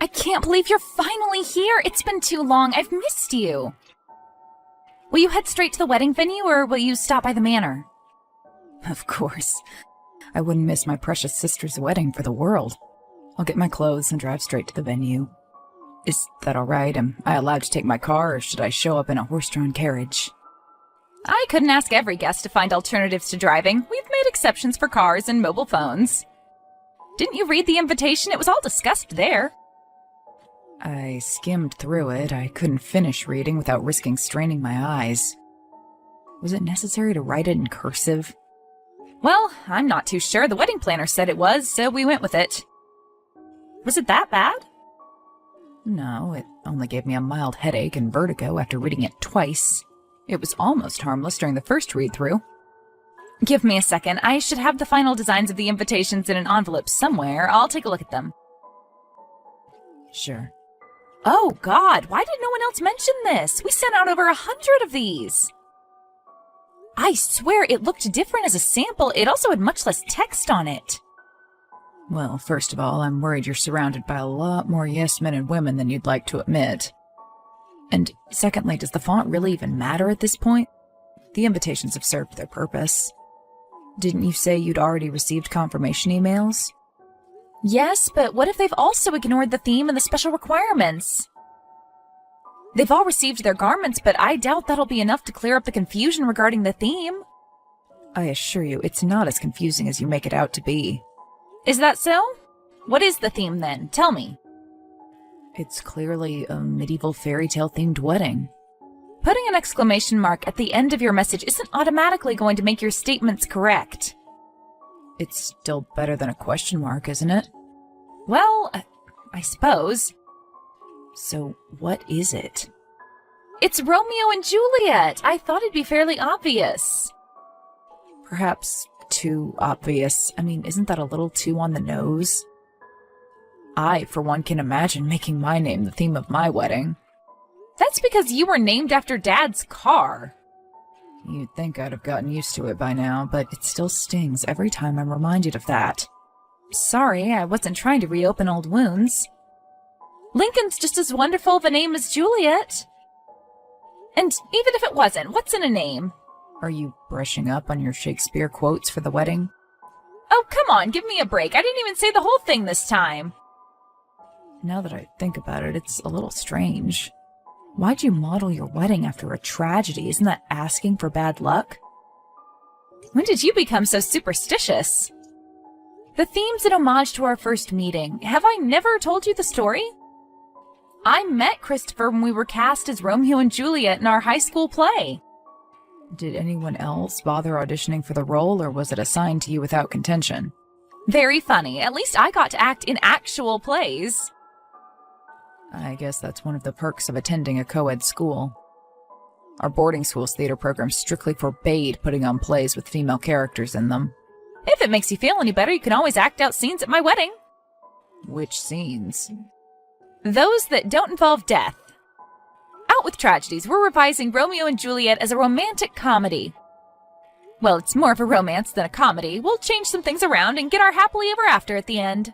I can't believe you're finally here. It's been too long. I've missed you. Will you head straight to the wedding venue, or will you stop by the manor? Of course. I wouldn't miss my precious sister's wedding for the world. I'll get my clothes and drive straight to the venue. Is that all right? Am I allowed to take my car, or should I show up in a horse-drawn carriage? I couldn't ask every guest to find alternatives to driving. We've made exceptions for cars and mobile phones. Didn't you read the invitation? It was all discussed there. I skimmed through it. I couldn't finish reading without risking straining my eyes. Was it necessary to write it in cursive? Well, I'm not too sure. The wedding planner said it was, so we went with it. Was it that bad? No, it only gave me a mild headache and vertigo after reading it twice. It was almost harmless during the first read-through. Give me a second. I should have the final designs of the invitations in an envelope somewhere. I'll take a look at them. Sure. Oh, God, why did no one else mention this? We sent out over 100 of these. I swear it looked different as a sample. It also had much less text on it. Well, first of all, I'm worried you're surrounded by a lot more yes men and women than you'd like to admit. And secondly, does the font really even matter at this point? The invitations have served their purpose. Didn't you say you'd already received confirmation emails? Yes, but what if they've also ignored the theme and the special requirements? They've all received their garments, but I doubt that'll be enough to clear up the confusion regarding the theme. I assure you, it's not as confusing as you make it out to be. Is that so? What is the theme then? Tell me. It's clearly a medieval fairy tale themed wedding. Putting an exclamation mark at the end of your message isn't automatically going to make your statements correct. It's still better than a question mark, isn't it? Well, I suppose. So what is it? It's Romeo and Juliet. I thought it'd be fairly obvious. Perhaps too obvious. I mean, isn't that a little too on the nose? I, for one, can imagine making my name the theme of my wedding. That's because you were named after Dad's car. You'd think I'd have gotten used to it by now, but it still stings every time I'm reminded of that. Sorry, I wasn't trying to reopen old wounds. Lincoln's just as wonderful of a name as Juliet. And even if it wasn't, what's in a name? Are you brushing up on your Shakespeare quotes for the wedding? Oh, come on, give me a break. I didn't even say the whole thing this time. Now that I think about it, it's a little strange. Why'd you model your wedding after a tragedy? Isn't that asking for bad luck? When did you become so superstitious? The theme's an homage to our first meeting. Have I never told you the story? I met Christopher when we were cast as Romeo and Juliet in our high school play. Did anyone else bother auditioning for the role, or was it assigned to you without contention? Very funny. At least I got to act in actual plays. I guess that's one of the perks of attending a co-ed school. Our boarding school's theater program strictly forbade putting on plays with female characters in them. If it makes you feel any better, you can always act out scenes at my wedding. Which scenes? Those that don't involve death. Out with tragedies. We're revising Romeo and Juliet as a romantic comedy. Well, it's more of a romance than a comedy. We'll change some things around and get our happily ever after at the end.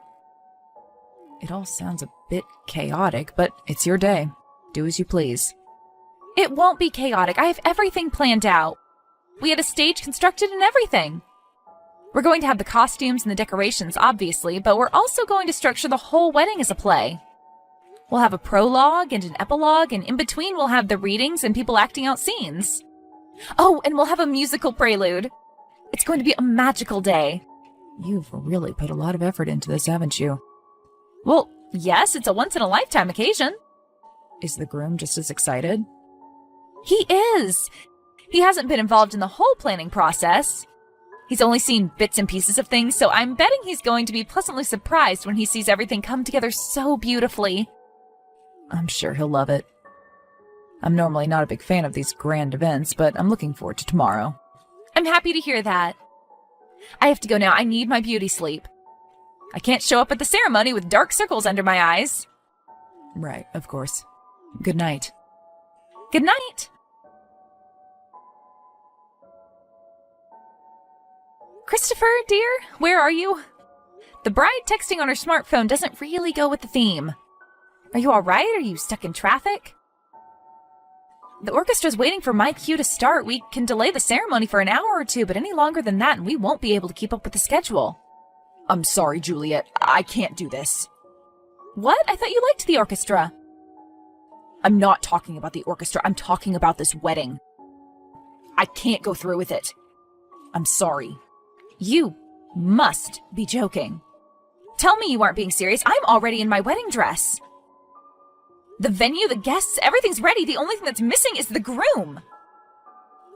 It all sounds a bit chaotic, but it's your day. Do as you please. It won't be chaotic. I have everything planned out. We had a stage constructed and everything. We're going to have the costumes and the decorations, obviously, but we're also going to structure the whole wedding as a play. We'll have a prologue and an epilogue, and in between we'll have the readings and people acting out scenes. Oh, and we'll have a musical prelude. It's going to be a magical day. You've really put a lot of effort into this, haven't you? Well, yes, it's a once-in-a-lifetime occasion. Is the groom just as excited? He is. He hasn't been involved in the whole planning process. He's only seen bits and pieces of things, so I'm betting he's going to be pleasantly surprised when he sees everything come together so beautifully. I'm sure he'll love it. I'm normally not a big fan of these grand events, but I'm looking forward to tomorrow. I'm happy to hear that. I have to go now. I need my beauty sleep. I can't show up at the ceremony with dark circles under my eyes. Right, of course. Good night. Good night. Christopher, dear, where are you? The bride texting on her smartphone doesn't really go with the theme. Are you alright? Are you stuck in traffic? The orchestra's waiting for my cue to start. We can delay the ceremony for an hour or two, but any longer than that and we won't be able to keep up with the schedule. I'm sorry, Juliet. I can't do this. What? I thought you liked the orchestra. I'm not talking about the orchestra. I'm talking about this wedding. I can't go through with it. I'm sorry. You must be joking. Tell me you aren't being serious. I'm already in my wedding dress. The venue, the guests, everything's ready. The only thing that's missing is the groom.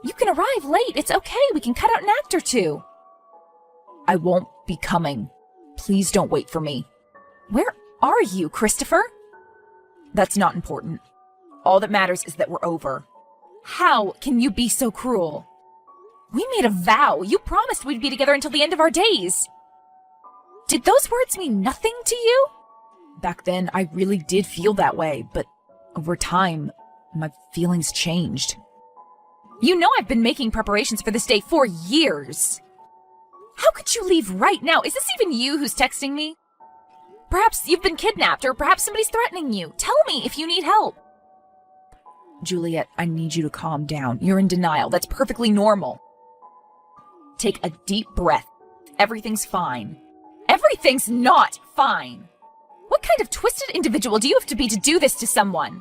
You can arrive late. It's okay. We can cut out an act or two. I won't be coming. Please don't wait for me. Where are you, Christopher? That's not important. All that matters is that we're over. How can you be so cruel? We made a vow. You promised we'd be together until the end of our days. Did those words mean nothing to you? Back then, I really did feel that way, but over time, my feelings changed. You know I've been making preparations for this day for years. How could you leave right now? Is this even you who's texting me? Perhaps you've been kidnapped, or perhaps somebody's threatening you. Tell me if you need help. Juliet, I need you to calm down. You're in denial. That's perfectly normal. Take a deep breath. Everything's fine. Everything's not fine. What kind of twisted individual do you have to be to do this to someone?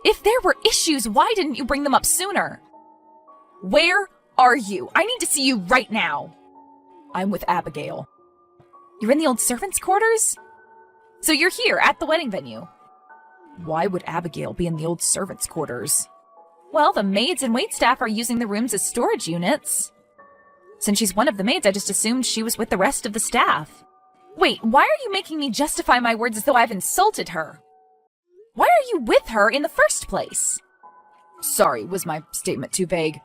If there were issues, why didn't you bring them up sooner? Where are you? I need to see you right now. I'm with Abigail. You're in the old servants' quarters? So you're here at the wedding venue. Why would Abigail be in the old servants' quarters? Well, the maids and waitstaff are using the rooms as storage units. Since she's one of the maids, I just assumed she was with the rest of the staff. Wait, why are you making me justify my words as though I've insulted her? Why are you with her in the first place? Sorry, was my statement too vague?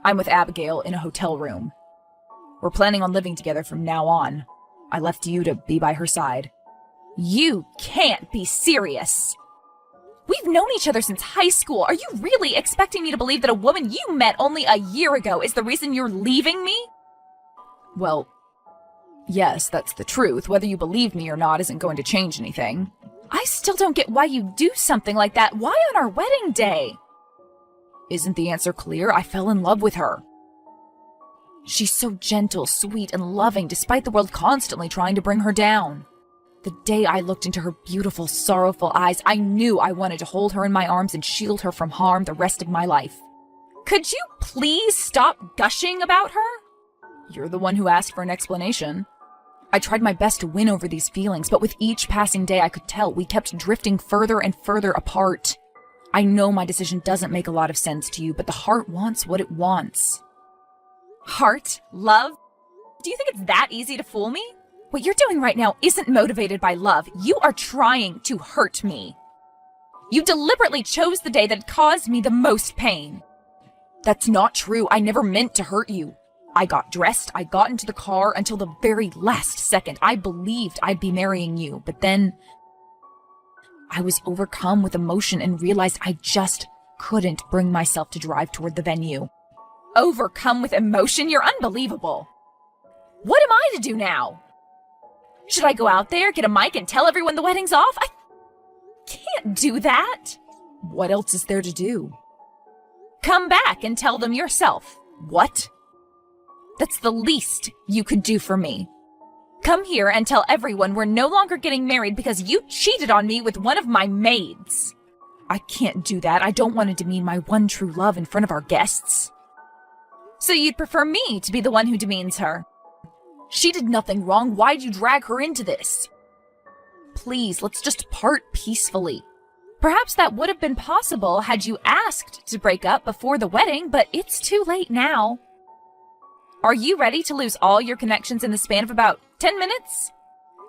I'm with Abigail in a hotel room. We're planning on living together from now on. I left you to be by her side. You can't be serious. We've known each other since high school. Are you really expecting me to believe that a woman you met only a year ago is the reason you're leaving me? Well, yes, that's the truth. Whether you believe me or not isn't going to change anything. I still don't get why you do something like that. Why on our wedding day? Isn't the answer clear? I fell in love with her. She's so gentle, sweet, and loving despite the world constantly trying to bring her down. The day I looked into her beautiful, sorrowful eyes, I knew I wanted to hold her in my arms and shield her from harm the rest of my life. Could you please stop gushing about her? You're the one who asked for an explanation. I tried my best to win over these feelings, but with each passing day I could tell we kept drifting further and further apart. I know my decision doesn't make a lot of sense to you, but the heart wants what it wants. Heart? Love? Do you think it's that easy to fool me? What you're doing right now isn't motivated by love. You are trying to hurt me. You deliberately chose the day that caused me the most pain. That's not true. I never meant to hurt you. I got dressed, I got into the car until the very last second. I believed I'd be marrying you, but then I was overcome with emotion and realized I just couldn't bring myself to drive toward the venue. Overcome with emotion? You're unbelievable. What am I to do now? Should I go out there, get a mic, and tell everyone the wedding's off? I can't do that. What else is there to do? Come back and tell them yourself. What? That's the least you could do for me. Come here and tell everyone we're no longer getting married because you cheated on me with one of my maids. I can't do that. I don't want to demean my one true love in front of our guests. So you'd prefer me to be the one who demeans her? She did nothing wrong. Why'd you drag her into this? Please, let's just part peacefully. Perhaps that would have been possible had you asked to break up before the wedding, but it's too late now. Are you ready to lose all your connections in the span of about 10 minutes?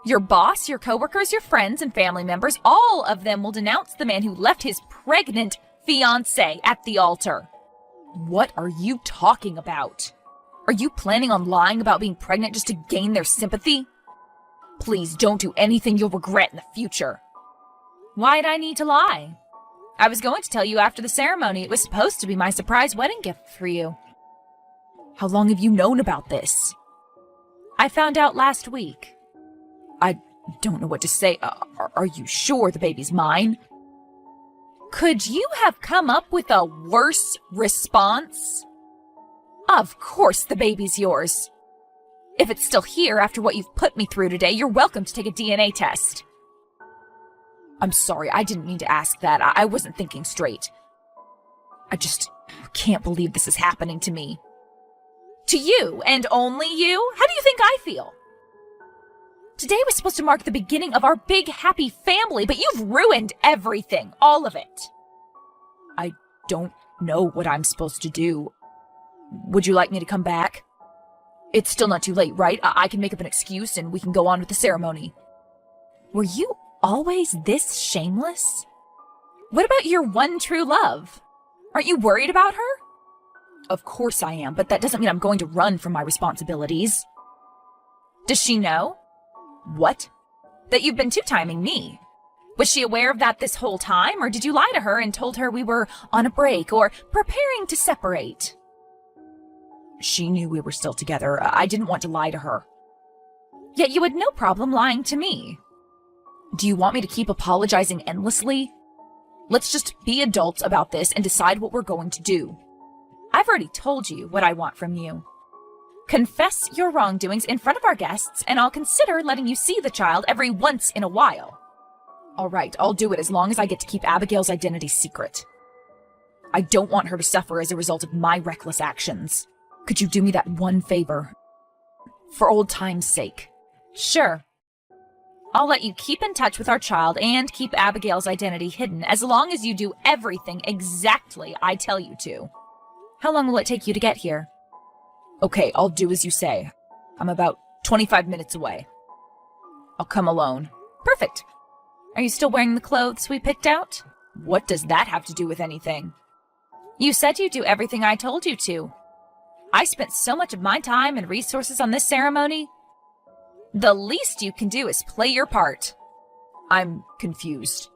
Your boss, your coworkers, your friends, and family members, all of them will denounce the man who left his pregnant fiancé at the altar. What are you talking about? Are you planning on lying about being pregnant just to gain their sympathy? Please don't do anything you'll regret in the future. Why'd I need to lie? I was going to tell you after the ceremony. It was supposed to be my surprise wedding gift for you. How long have you known about this? I found out last week. I Don't know what to say. Are you sure the baby's mine? Could you have come up with a worse response? Of course the baby's yours. If it's still here after what you've put me through today, you're welcome to take a DNA test. I'm sorry, I didn't mean to ask that. I wasn't thinking straight. I just can't believe this is happening to me. To you, and only you? How do you think I feel? Today was supposed to mark the beginning of our big, happy family, but you've ruined everything, all of it. I don't know what I'm supposed to do. Would you like me to come back? It's still not too late, right? I can make up an excuse and we can go on with the ceremony. Were you always this shameless? What about your one true love? Aren't you worried about her? Of course I am, but that doesn't mean I'm going to run from my responsibilities. Does she know? What? That you've been two-timing me. Was she aware of that this whole time, or did you lie to her and told her we were on a break or preparing to separate? She knew we were still together. I didn't want to lie to her. Yet you had no problem lying to me. Do you want me to keep apologizing endlessly? Let's just be adults about this and decide what we're going to do. I've already told you what I want from you. Confess your wrongdoings in front of our guests, and I'll consider letting you see the child every once in a while. All right, I'll do it as long as I get to keep Abigail's identity secret. I don't want her to suffer as a result of my reckless actions. Could you do me that one favor? For old time's sake. Sure. I'll let you keep in touch with our child and keep Abigail's identity hidden as long as you do everything exactly I tell you to. How long will it take you to get here? Okay, I'll do as you say. I'm about 25 minutes away. I'll come alone. Perfect. Are you still wearing the clothes we picked out? What does that have to do with anything? You said you'd do everything I told you to. I spent so much of my time and resources on this ceremony. The least you can do is play your part. I'm confused.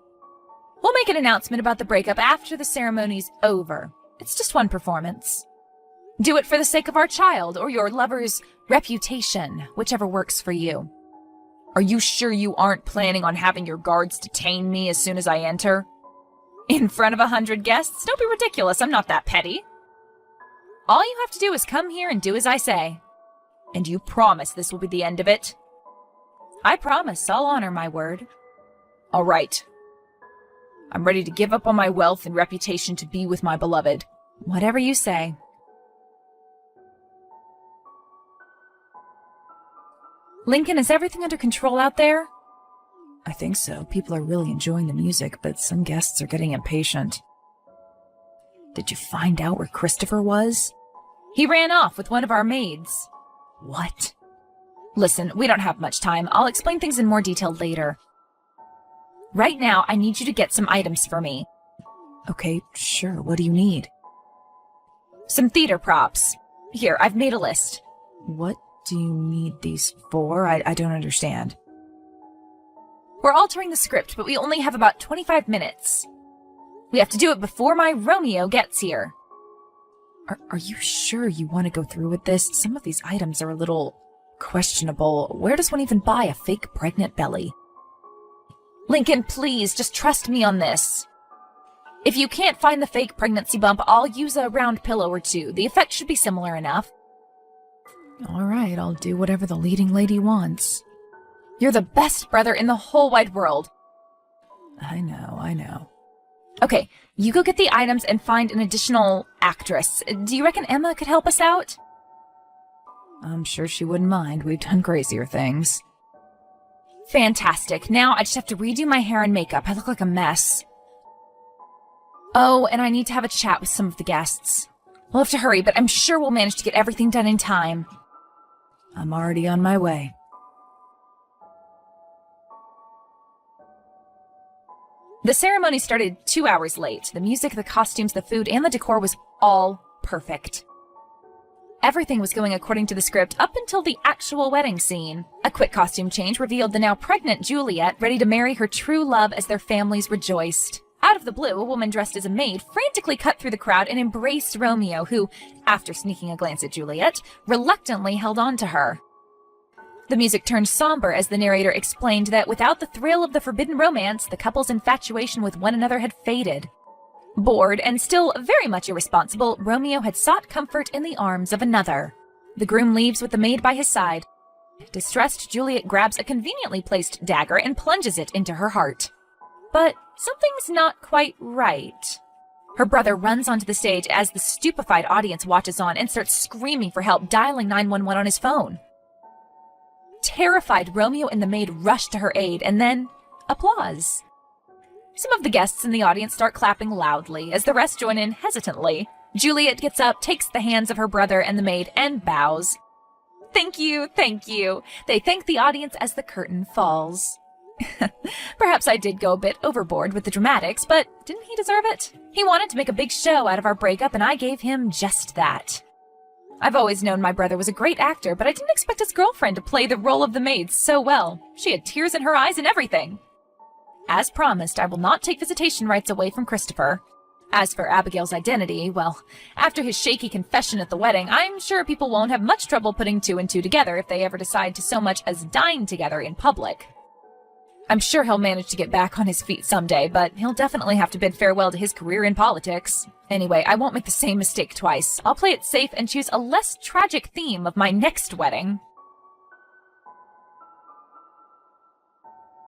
We'll make an announcement about the breakup after the ceremony's over. It's just one performance. Do it for the sake of our child or your lover's reputation, whichever works for you. Are you sure you aren't planning on having your guards detain me as soon as I enter? In front of 100 guests? Don't be ridiculous, I'm not that petty. All you have to do is come here and do as I say. And you promise this will be the end of it? I promise, I'll honor my word. All right. I'm ready to give up on my wealth and reputation to be with my beloved. Whatever you say. Lincoln, is everything under control out there? I think so. People are really enjoying the music, but some guests are getting impatient. Did you find out where Christopher was? He ran off with one of our maids. What? Listen, we don't have much time. I'll explain things in more detail later. Right now, I need you to get some items for me. Okay, sure. What do you need? Some theater props. Here, I've made a list. What do you need these for? I don't understand. We're altering the script, but we only have about 25 minutes. We have to do it before my Romeo gets here. Are you sure you want to go through with this? Some of these items are a little questionable. Where does one even buy a fake pregnant belly? Lincoln, please, just trust me on this. If you can't find the fake pregnancy bump, I'll use a round pillow or two. The effect should be similar enough. All right, I'll do whatever the leading lady wants. You're the best brother in the whole wide world. I know. Okay, you go get the items and find an additional actress. Do you reckon Emma could help us out? I'm sure she wouldn't mind. We've done crazier things. Fantastic. Now I just have to redo my hair and makeup. I look like a mess. Oh, and I need to have a chat with some of the guests. We'll have to hurry, but I'm sure we'll manage to get everything done in time. I'm already on my way. The ceremony started 2 hours late. The music, the costumes, the food, and the decor was all perfect. Everything was going according to the script up until the actual wedding scene. A quick costume change revealed the now pregnant Juliet ready to marry her true love as their families rejoiced. Out of the blue, a woman dressed as a maid frantically cut through the crowd and embraced Romeo, who, after sneaking a glance at Juliet, reluctantly held on to her. The music turned somber as the narrator explained that without the thrill of the forbidden romance, the couple's infatuation with one another had faded. Bored and still very much irresponsible, Romeo had sought comfort in the arms of another. The groom leaves with the maid by his side. Distressed, Juliet grabs a conveniently placed dagger and plunges it into her heart. But something's not quite right. Her brother runs onto the stage as the stupefied audience watches on and starts screaming for help, dialing 911 on his phone. Terrified, Romeo and the maid rush to her aid, and then applause. Some of the guests in the audience start clapping loudly as the rest join in hesitantly. Juliet gets up, takes the hands of her brother and the maid, and bows. Thank you, thank you. They thank the audience as the curtain falls. Perhaps I did go a bit overboard with the dramatics, but didn't he deserve it? He wanted to make a big show out of our breakup, and I gave him just that. I've always known my brother was a great actor, but I didn't expect his girlfriend to play the role of the maid so well. She had tears in her eyes and everything. As promised, I will not take visitation rights away from Christopher. As for Abigail's identity, well, after his shaky confession at the wedding, I'm sure people won't have much trouble putting two and two together if they ever decide to so much as dine together in public. I'm sure he'll manage to get back on his feet someday, but he'll definitely have to bid farewell to his career in politics. Anyway, I won't make the same mistake twice. I'll play it safe and choose a less tragic theme of my next wedding.